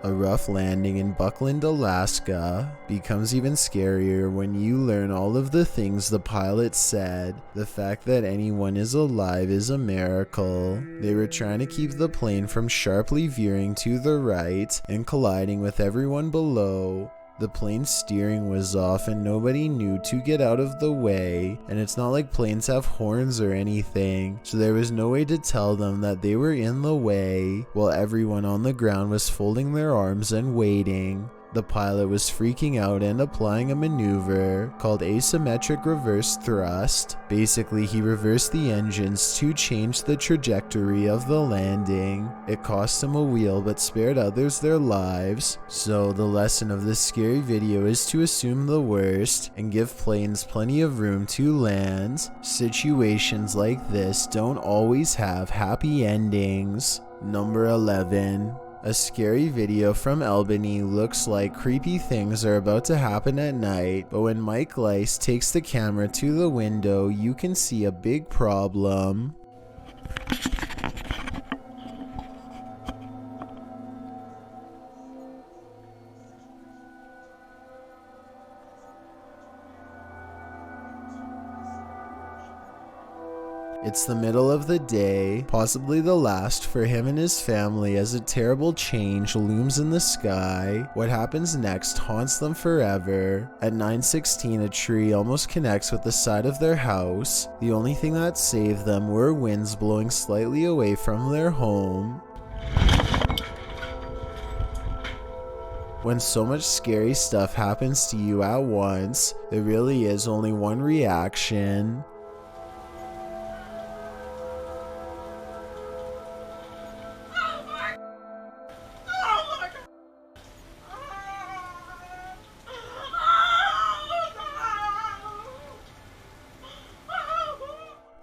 A rough landing in Buckland, Alaska becomes even scarier when you learn all of the things the pilot said. The fact that anyone is alive is a miracle. They were trying to keep the plane from sharply veering to the right and colliding with everyone below. The plane's steering was off and nobody knew to get out of the way, and it's not like planes have horns or anything, so there was no way to tell them that they were in the way, while everyone on the ground was folding their arms and waiting. The pilot was freaking out and applying a maneuver called asymmetric reverse thrust. Basically, he reversed the engines to change the trajectory of the landing. It cost him a wheel but spared others their lives. So the lesson of this scary video is to assume the worst and give planes plenty of room to land. Situations like this don't always have happy endings. Number 11. A scary video from Albany looks like creepy things are about to happen at night, but when Mike Leiss takes the camera to the window, you can see a big problem. It's the middle of the day, possibly the last for him and his family, as a terrible change looms in the sky. What happens next haunts them forever. At 9:16, a tree almost connects with the side of their house. The only thing that saved them were winds blowing slightly away from their home. When so much scary stuff happens to you at once, there really is only one reaction.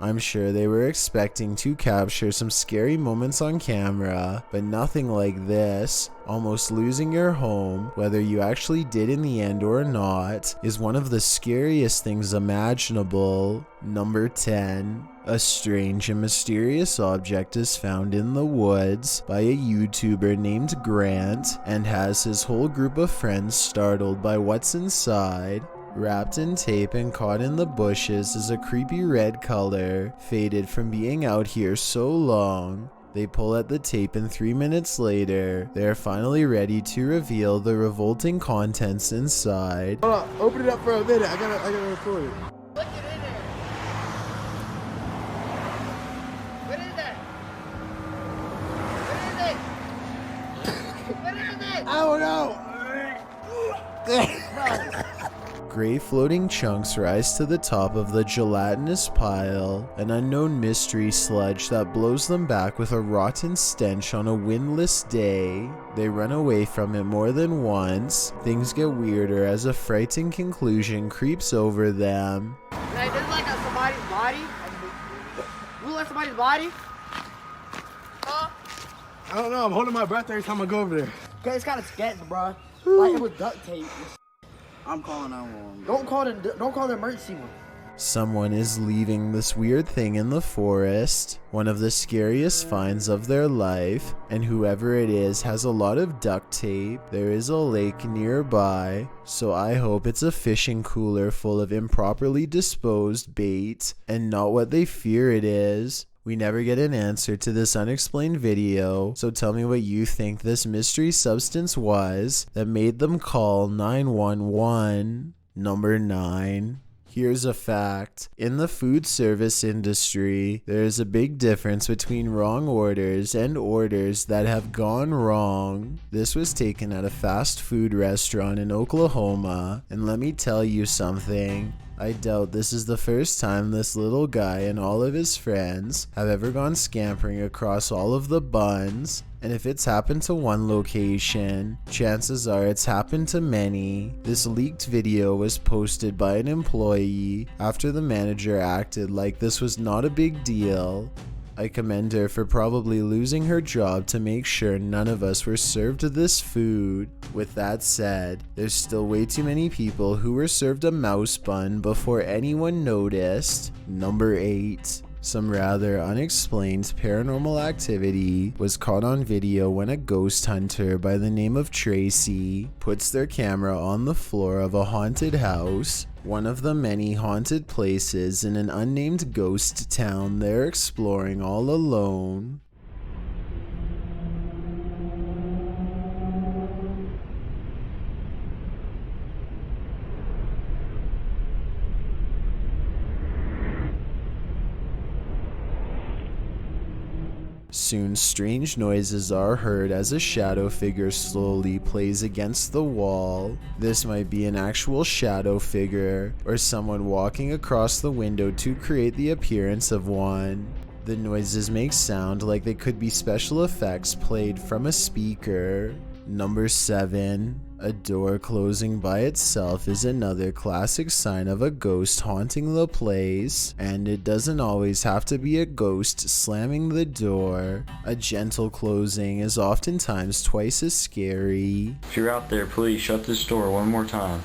I'm sure they were expecting to capture some scary moments on camera, but nothing like this. Almost losing your home, whether you actually did in the end or not, is one of the scariest things imaginable. Number 10. A strange and mysterious object is found in the woods by a YouTuber named Grant and has his whole group of friends startled by what's inside. Wrapped in tape and caught in the bushes is a creepy red color, faded from being out here so long. They pull at the tape and 3 minutes later, they are finally ready to reveal the revolting contents inside. Hold on, open it up for a minute. I gotta record it. Look it in there. What is that? What is it? What is it? I don't know. Gray floating chunks rise to the top of the gelatinous pile, an unknown mystery sludge that blows them back with a rotten stench on a windless day. They run away from it more than once. Things get weirder as a frightening conclusion creeps over them. Hey, this is like somebody's body. You like somebody's body? Huh? I don't know. I'm holding my breath every time I go over there. Okay, it's kind of sketch, bro. Like it was duct tape. I'm calling 911. Don't call the emergency one. Someone is leaving this weird thing in the forest, one of the scariest finds of their life, and whoever it is has a lot of duct tape. There is a lake nearby, so I hope it's a fishing cooler full of improperly disposed bait, and not what they fear it is. We never get an answer to this unexplained video, so tell me what you think this mystery substance was that made them call 911. Number 9. Here's a fact. In the food service industry, there is a big difference between wrong orders and orders that have gone wrong. This was taken at a fast food restaurant in Oklahoma, and let me tell you something. I doubt this is the first time this little guy and all of his friends have ever gone scampering across all of the buns. And if it's happened to one location, chances are it's happened to many. This leaked video was posted by an employee after the manager acted like this was not a big deal. I commend her for probably losing her job to make sure none of us were served this food. With that said, there's still way too many people who were served a mouse bun before anyone noticed. Number 8. Some rather unexplained paranormal activity was caught on video when a ghost hunter by the name of Tracy puts their camera on the floor of a haunted house, one of the many haunted places in an unnamed ghost town they're exploring all alone. Soon, strange noises are heard as a shadow figure slowly plays against the wall. This might be an actual shadow figure, or someone walking across the window to create the appearance of one. The noises make sound like they could be special effects played from a speaker. Number 7. A door closing by itself is another classic sign of a ghost haunting the place, and it doesn't always have to be a ghost slamming the door. A gentle closing is oftentimes twice as scary. If you're out there, please shut this door one more time.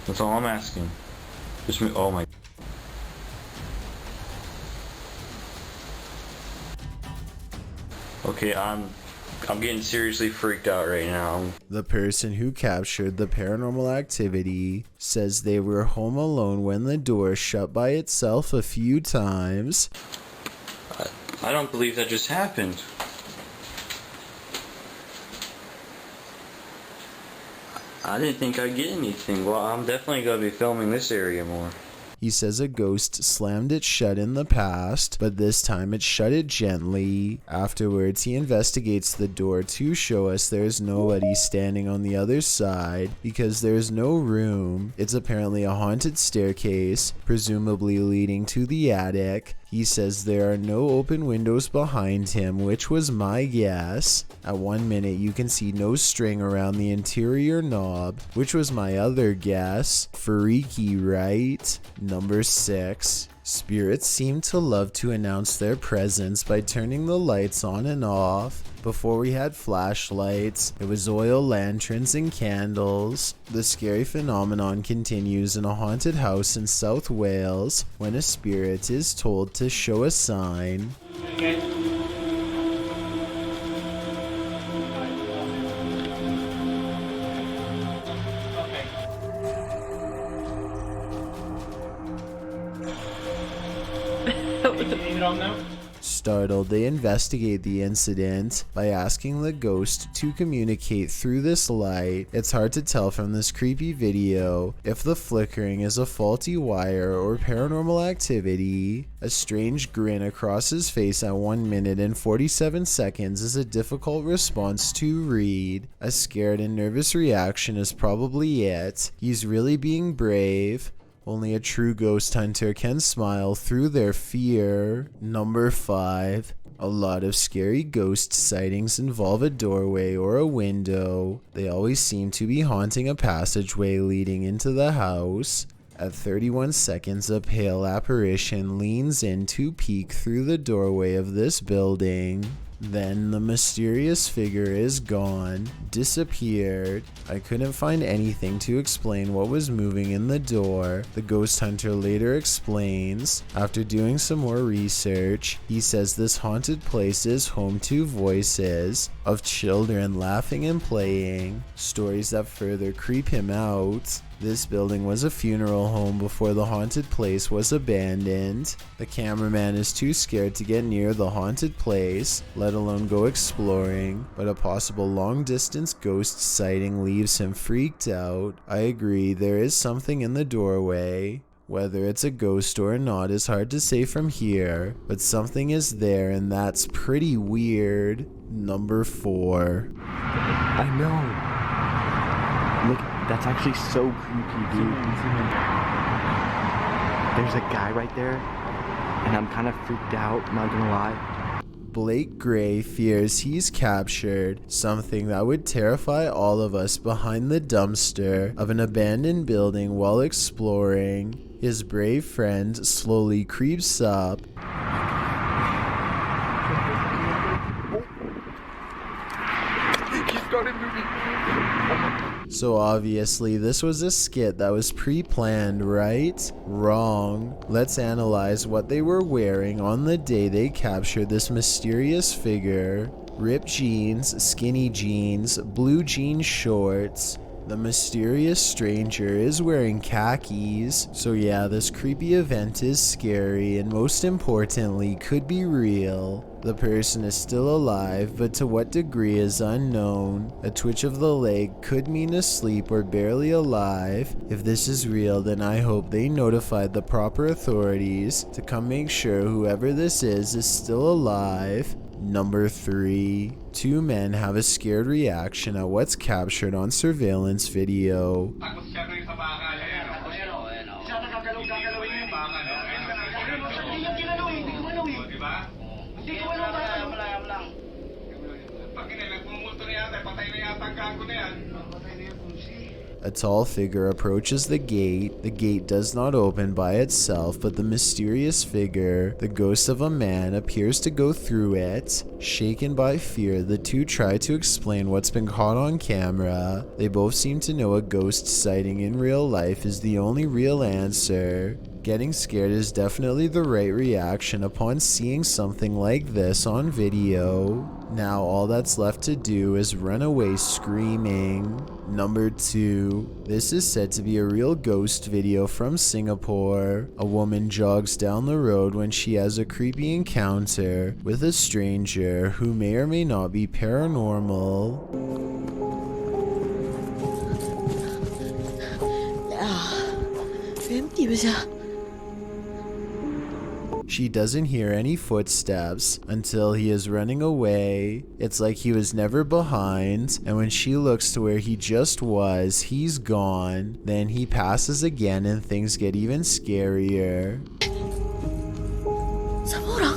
That's all I'm asking. Just me. Oh my. Okay, I'm getting seriously freaked out right now. The person who captured the paranormal activity says they were home alone when the door shut by itself a few times. I don't believe that just happened. I didn't think I'd get anything. Well, I'm definitely going to be filming this area more. He says a ghost slammed it shut in the past, but this time it shut it gently. Afterwards, he investigates the door to show us there's nobody standing on the other side because there's no room. It's apparently a haunted staircase, presumably leading to the attic. He says there are no open windows behind him, which was my guess. At 1 minute, you can see no string around the interior knob, which was my other guess. Freaky, right? Number 6. Spirits seem to love to announce their presence by turning the lights on and off. Before we had flashlights, it was oil lanterns and candles. The scary phenomenon continues in a haunted house in South Wales when a spirit is told to show a sign. Startled, they investigate the incident by asking the ghost to communicate through this light. It's hard to tell from this creepy video if the flickering is a faulty wire or paranormal activity. A strange grin across his face at 1 minute and 47 seconds is a difficult response to read. A scared and nervous reaction is probably it. He's really being brave. Only a true ghost hunter can smile through their fear. Number 5. A lot of scary ghost sightings involve a doorway or a window. They always seem to be haunting a passageway leading into the house. At 31 seconds, a pale apparition leans in to peek through the doorway of this building. Then the mysterious figure is gone, disappeared. I couldn't find anything to explain what was moving in the door. The ghost hunter later explains. After doing some more research, he says this haunted place is home to voices of children laughing and playing, stories that further creep him out. This building was a funeral home before the haunted place was abandoned. The cameraman is too scared to get near the haunted place, let alone go exploring, but a possible long-distance ghost sighting leaves him freaked out. I agree, there is something in the doorway. Whether it's a ghost or not is hard to say from here, but something is there and that's pretty weird. Number 4. I know. Look, that's actually so creepy, dude. There's a guy right there, and I'm kind of freaked out, not gonna lie. Blake Gray fears he's captured something that would terrify all of us behind the dumpster of an abandoned building while exploring. His brave friend slowly creeps up. He started moving. So obviously this was a skit that was pre-planned, right? Wrong. Let's analyze what they were wearing on the day they captured this mysterious figure. Ripped jeans, skinny jeans, blue jean shorts. The mysterious stranger is wearing khakis. So yeah, this creepy event is scary and most importantly could be real. The person is still alive, but to what degree is unknown. A twitch of the leg could mean asleep or barely alive. If this is real, then I hope they notified the proper authorities to come make sure whoever this is still alive. Number 3. Two men have a scared reaction at what's captured on surveillance video. A tall figure approaches the gate. The gate does not open by itself, but the mysterious figure, the ghost of a man, appears to go through it. Shaken by fear, the two try to explain what's been caught on camera. They both seem to know a ghost sighting in real life is the only real answer. Getting scared is definitely the right reaction upon seeing something like this on video. Now all that's left to do is run away screaming. Number 2. This is said to be a real ghost video from Singapore. A woman jogs down the road when she has a creepy encounter with a stranger who may or may not be paranormal. Empty ba siya? She doesn't hear any footsteps until he is running away. It's like he was never behind, and when she looks to where he just was, he's gone. Then he passes again and things get even scarier. Samura?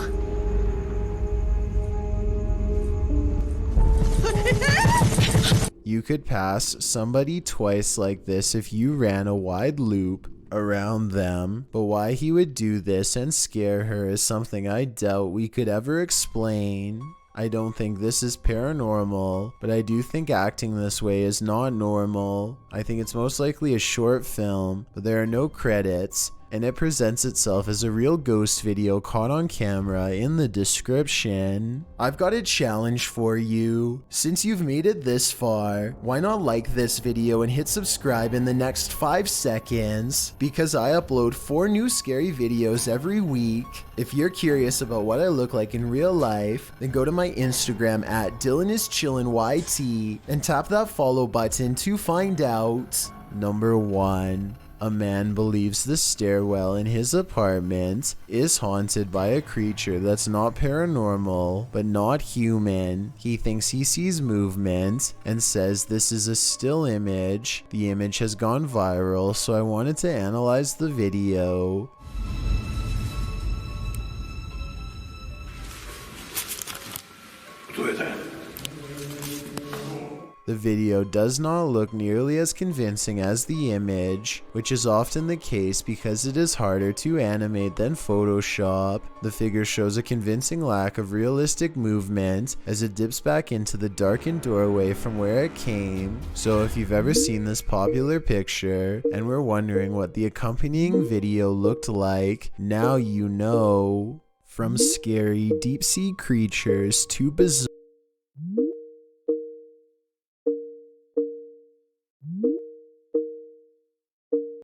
You could pass somebody twice like this if you ran a wide loop around them, but why he would do this and scare her is something I doubt we could ever explain. I don't think this is paranormal, but I do think acting this way is not normal. I think it's most likely a short film, but there are no credits, and it presents itself as a real ghost video caught on camera in the description. I've got a challenge for you. Since you've made it this far, why not like this video and hit subscribe in the next 5 seconds? Because I upload 4 new scary videos every week. If you're curious about what I look like in real life, then go to my Instagram at DylanIsChillinYT and tap that follow button to find out. Number 1. A man believes the stairwell in his apartment is haunted by a creature that's not paranormal, but not human. He thinks he sees movement and says this is a still image. The image has gone viral, so I wanted to analyze the video. The video does not look nearly as convincing as the image, which is often the case because it is harder to animate than Photoshop. The figure shows a convincing lack of realistic movement as it dips back into the darkened doorway from where it came. So if you've ever seen this popular picture and were wondering what the accompanying video looked like, now you know. From scary deep sea creatures to bizarre